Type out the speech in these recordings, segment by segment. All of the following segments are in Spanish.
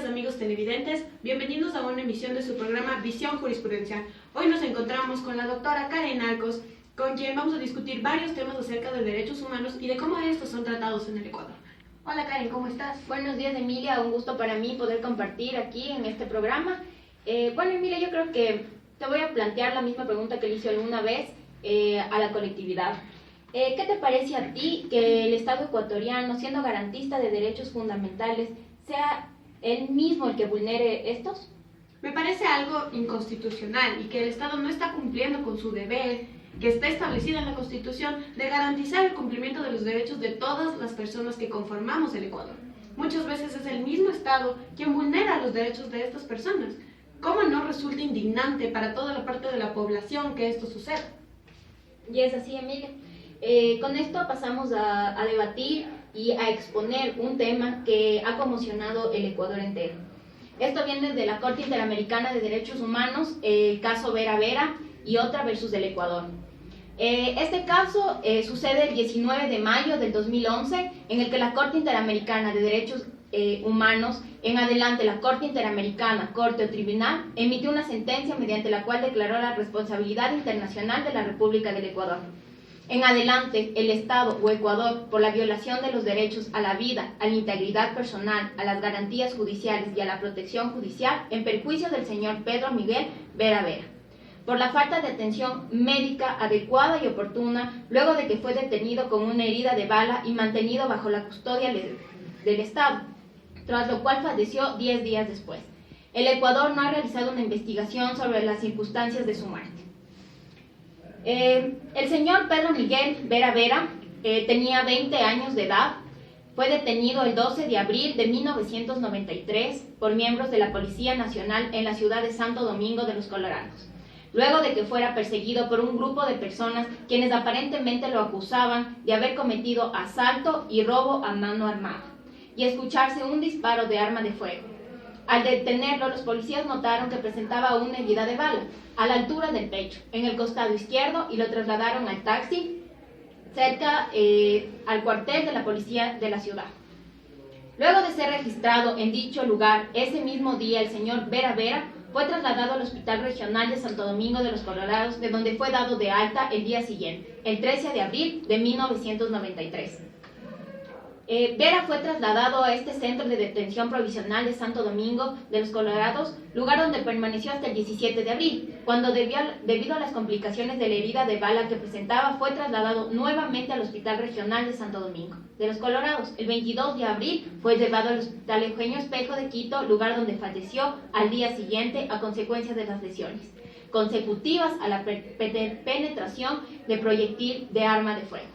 días, amigos televidentes. Bienvenidos a una emisión de su programa Visión Jurisprudencial. Hoy nos encontramos con la doctora Karen Arcos, con quien vamos a discutir varios temas acerca de derechos humanos y de cómo estos son tratados en el Ecuador. Hola Karen, ¿cómo estás? Buenos días, Emilia, un gusto para mí poder compartir aquí en este programa. Bueno, Emilia, yo creo que te voy a plantear la misma pregunta que le hice alguna vez a la colectividad. ¿Qué te parece a ti que el Estado ecuatoriano, siendo garantista de derechos fundamentales, sea él mismo el que vulnere estos? Me parece algo inconstitucional y que el Estado no está cumpliendo con su deber, que está establecido en la Constitución, de garantizar el cumplimiento de los derechos de todas las personas que conformamos el Ecuador. Muchas veces es el mismo Estado quien vulnera los derechos de estas personas. ¿Cómo no resulta indignante para toda la parte de la población que esto suceda? Y es así, Emilia. Con esto pasamos a debatir y a exponer un tema que ha conmocionado el Ecuador entero. Esto viene de la Corte Interamericana de Derechos Humanos, el caso Vera Vera y otra versus el Ecuador. Este caso sucede el 19 de mayo del 2011, en el que la Corte Interamericana de Derechos Humanos, en adelante la Corte Interamericana, Corte o Tribunal, emitió una sentencia mediante la cual declaró la responsabilidad internacional de la República del Ecuador. En adelante, el Estado o Ecuador, por la violación de los derechos a la vida, a la integridad personal, a las garantías judiciales y a la protección judicial, en perjuicio del señor Pedro Miguel Vera Vera, por la falta de atención médica adecuada y oportuna, luego de que fue detenido con una herida de bala y mantenido bajo la custodia del Estado, tras lo cual falleció 10 días después. El Ecuador no ha realizado una investigación sobre las circunstancias de su muerte. El señor Pedro Miguel Vera Vera tenía 20 años de edad. Fue detenido el 12 de abril de 1993 por miembros de la Policía Nacional en la ciudad de Santo Domingo de los Colorados, luego de que fuera perseguido por un grupo de personas quienes aparentemente lo acusaban de haber cometido asalto y robo a mano armada y escucharse un disparo de arma de fuego. Al detenerlo, los policías notaron que presentaba una herida de bala a la altura del pecho, en el costado izquierdo, y lo trasladaron al taxi cerca al cuartel de la policía de la ciudad. Luego de ser registrado en dicho lugar, ese mismo día el señor Vera Vera fue trasladado al Hospital Regional de Santo Domingo de los Colorados, de donde fue dado de alta el día siguiente, el 13 de abril de 1993. Vera fue trasladado a este centro de detención provisional de Santo Domingo de los Colorados, lugar donde permaneció hasta el 17 de abril, cuando debido a las complicaciones de la herida de bala que presentaba, fue trasladado nuevamente al Hospital Regional de Santo Domingo de los Colorados. El 22 de abril fue llevado al Hospital Eugenio Espejo de Quito, lugar donde falleció al día siguiente a consecuencia de las lesiones consecutivas a la penetración de proyectil de arma de fuego.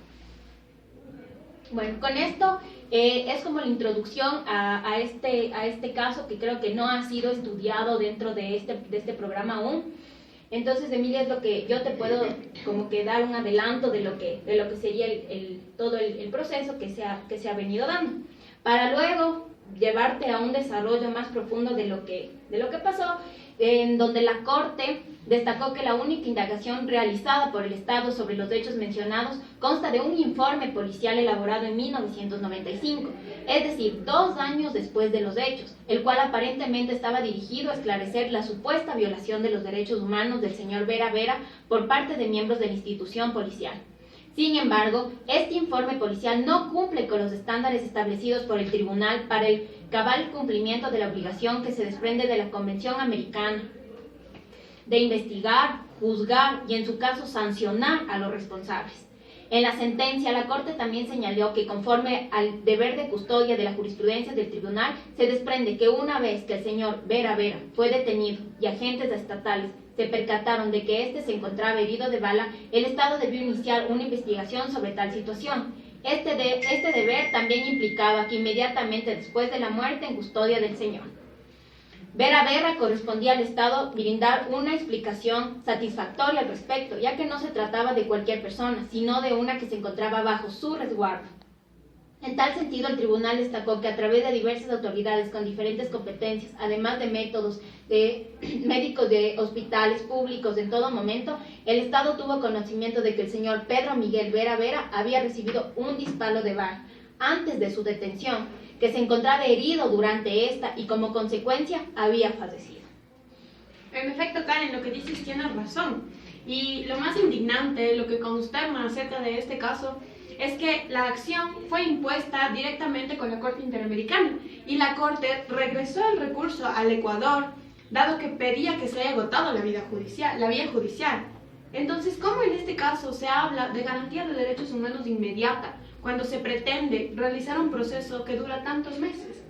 Bueno, con esto es como la introducción a este caso, que creo que no ha sido estudiado dentro de este programa aún. Entonces, Emilia, es lo que yo te puedo como que dar un adelanto de lo que sería todo el proceso que se ha venido dando, para luego llevarte a un desarrollo más profundo de lo que pasó, en donde la Corte destacó que la única indagación realizada por el Estado sobre los hechos mencionados consta de un informe policial elaborado en 1995, es decir, 2 años después de los hechos, el cual aparentemente estaba dirigido a esclarecer la supuesta violación de los derechos humanos del señor Vera Vera por parte de miembros de la institución policial. Sin embargo, este informe policial no cumple con los estándares establecidos por el Tribunal para el cabal cumplimiento de la obligación que se desprende de la Convención Americana de investigar, juzgar y, en su caso, sancionar a los responsables. En la sentencia, la Corte también señaló que, conforme al deber de custodia de la jurisprudencia del tribunal, se desprende que una vez que el señor Vera Vera fue detenido y agentes estatales se percataron de que éste se encontraba herido de bala, el Estado debió iniciar una investigación sobre tal situación. Este deber también implicaba que inmediatamente después de la muerte en custodia del señor Vera Vera correspondía al Estado brindar una explicación satisfactoria al respecto, ya que no se trataba de cualquier persona, sino de una que se encontraba bajo su resguardo. En tal sentido, el tribunal destacó que a través de diversas autoridades con diferentes competencias, además de métodos de médicos de hospitales públicos en todo momento, el Estado tuvo conocimiento de que el señor Pedro Miguel Vera Vera había recibido un disparo de bala antes de su detención, que se encontraba herido durante esta y como consecuencia había fallecido. En efecto, Karen, lo que dices tienes razón. Y lo más indignante, lo que consterna acerca de este caso, es que la acción fue impuesta directamente con la Corte Interamericana y la Corte regresó el recurso al Ecuador, dado que pedía que se haya agotado la vía judicial. Entonces, ¿cómo en este caso se habla de garantía de derechos humanos inmediata cuando se pretende realizar un proceso que dura tantos meses?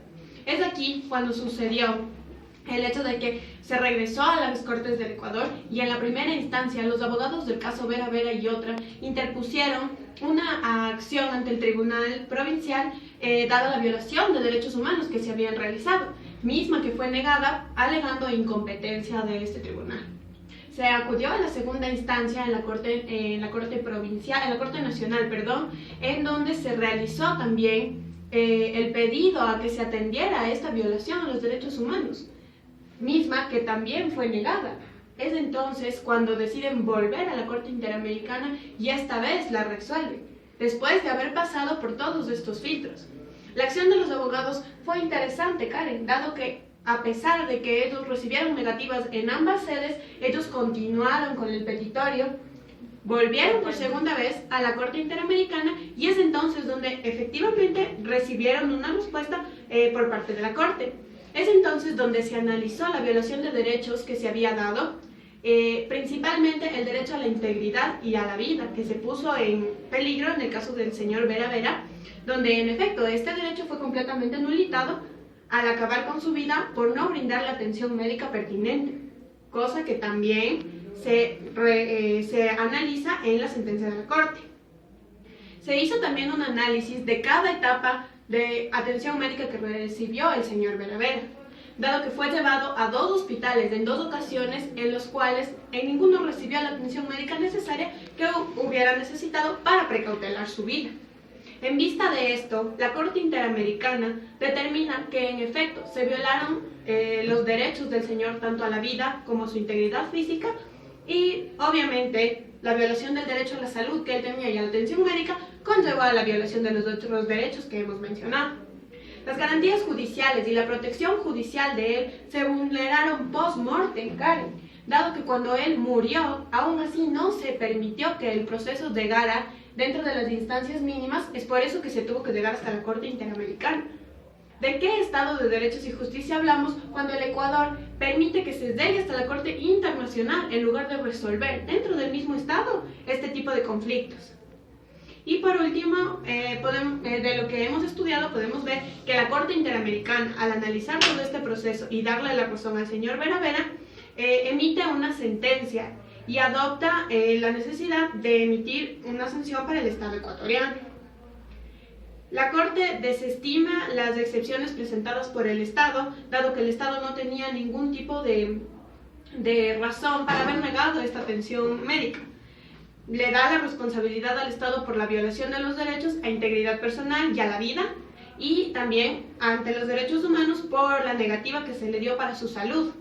Es aquí cuando sucedió el hecho de que se regresó a las Cortes del Ecuador y en la primera instancia los abogados del caso Vera Vera y otra interpusieron una acción ante el Tribunal Provincial dada la violación de derechos humanos que se habían realizado, misma que fue negada alegando incompetencia de este tribunal. Se acudió a la segunda instancia en la Corte Nacional, en donde se realizó también el pedido a que se atendiera a esta violación a los derechos humanos, misma que también fue negada. Es entonces cuando deciden volver a la Corte Interamericana y esta vez la resuelven, después de haber pasado por todos estos filtros. La acción de los abogados fue interesante, Karen, dado que a pesar de que ellos recibieron negativas en ambas sedes, ellos continuaron con el petitorio, volvieron por segunda vez a la Corte Interamericana y es entonces donde efectivamente recibieron una respuesta por parte de la Corte. Es entonces donde se analizó la violación de derechos que se había dado, principalmente el derecho a la integridad y a la vida, que se puso en peligro en el caso del señor Vera Vera, donde en efecto este derecho fue completamente nulitado al acabar con su vida por no brindar la atención médica pertinente, cosa que también se analiza en la sentencia de la Corte. Se hizo también un análisis de cada etapa de atención médica que recibió el señor Vera Vera, dado que fue llevado a 2 hospitales en 2 ocasiones en los cuales en ninguno recibió la atención médica necesaria que hubiera necesitado para precautelar su vida. En vista de esto, la Corte Interamericana determina que en efecto se violaron los derechos del señor tanto a la vida como a su integridad física y obviamente la violación del derecho a la salud que él tenía y a la atención médica conllevó a la violación de los otros derechos que hemos mencionado. Las garantías judiciales y la protección judicial de él se vulneraron post-mortem, Karen, dado que cuando él murió, aún así no se permitió que el proceso llegara dentro de las instancias mínimas, es por eso que se tuvo que llegar hasta la Corte Interamericana. ¿De qué Estado de Derechos y Justicia hablamos cuando el Ecuador permite que se llegue hasta la Corte Internacional en lugar de resolver dentro del mismo Estado este tipo de conflictos? Y por último, de lo que hemos estudiado, podemos ver que la Corte Interamericana, al analizar todo este proceso y darle la razón al señor Vera Vera, emite una sentencia y adopta la necesidad de emitir una sanción para el Estado ecuatoriano. La Corte desestima las excepciones presentadas por el Estado, dado que el Estado no tenía ningún tipo de razón para haber negado esta atención médica. Le da la responsabilidad al Estado por la violación de los derechos a integridad personal y a la vida, y también ante los derechos humanos por la negativa que se le dio para su salud.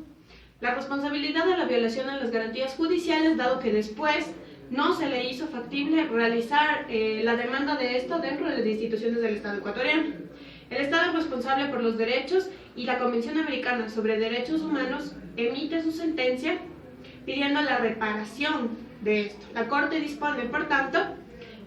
La responsabilidad de la violación a las garantías judiciales, dado que después no se le hizo factible realizar la demanda de esto dentro de las instituciones del Estado ecuatoriano. El Estado es responsable por los derechos y la Convención Americana sobre Derechos Humanos emite su sentencia pidiendo la reparación de esto. La Corte dispone, por tanto,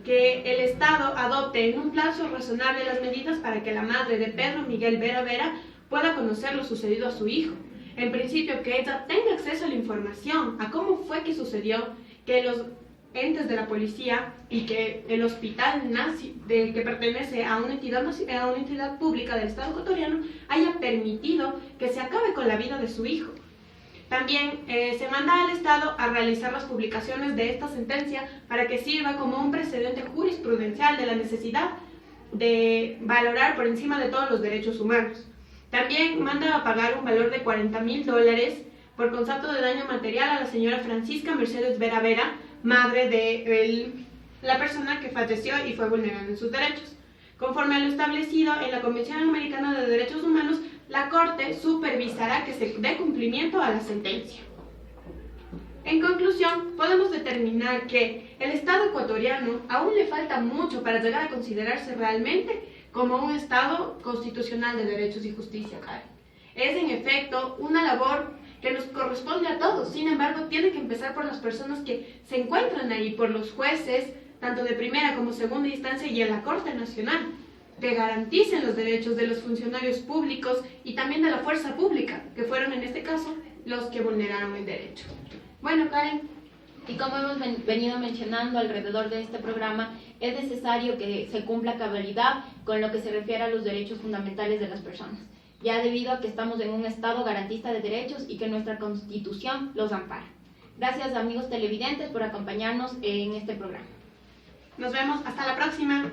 que el Estado adopte en un plazo razonable las medidas para que la madre de Pedro Miguel Vera Vera pueda conocer lo sucedido a su hijo. En principio, que ella tenga acceso a la información, a cómo fue que sucedió, que los entes de la policía y que el hospital que pertenece a una entidad pública del Estado ecuatoriano haya permitido que se acabe con la vida de su hijo. También se manda al Estado a realizar las publicaciones de esta sentencia para que sirva como un precedente jurisprudencial de la necesidad de valorar por encima de todos los derechos humanos. También manda a pagar un valor de $40,000 por concepto de daño material a la señora Francisca Mercedes Vera Vera, madre de la persona que falleció y fue vulnerada en sus derechos. Conforme a lo establecido en la Convención Americana de Derechos Humanos, la Corte supervisará que se dé cumplimiento a la sentencia. En conclusión, podemos determinar que el Estado ecuatoriano aún le falta mucho para llegar a considerarse realmente como un Estado constitucional de derechos y justicia, Karen. Es en efecto una labor que nos corresponde a todos, sin embargo tiene que empezar por las personas que se encuentran ahí, por los jueces, tanto de primera como segunda instancia y en la Corte Nacional, que garanticen los derechos de los funcionarios públicos y también de la fuerza pública, que fueron en este caso los que vulneraron el derecho. Bueno, Karen. Y como hemos venido mencionando alrededor de este programa, es necesario que se cumpla cabalidad con lo que se refiere a los derechos fundamentales de las personas, ya debido a que estamos en un Estado garantista de derechos y que nuestra Constitución los ampara. Gracias, amigos televidentes, por acompañarnos en este programa. Nos vemos, hasta la próxima.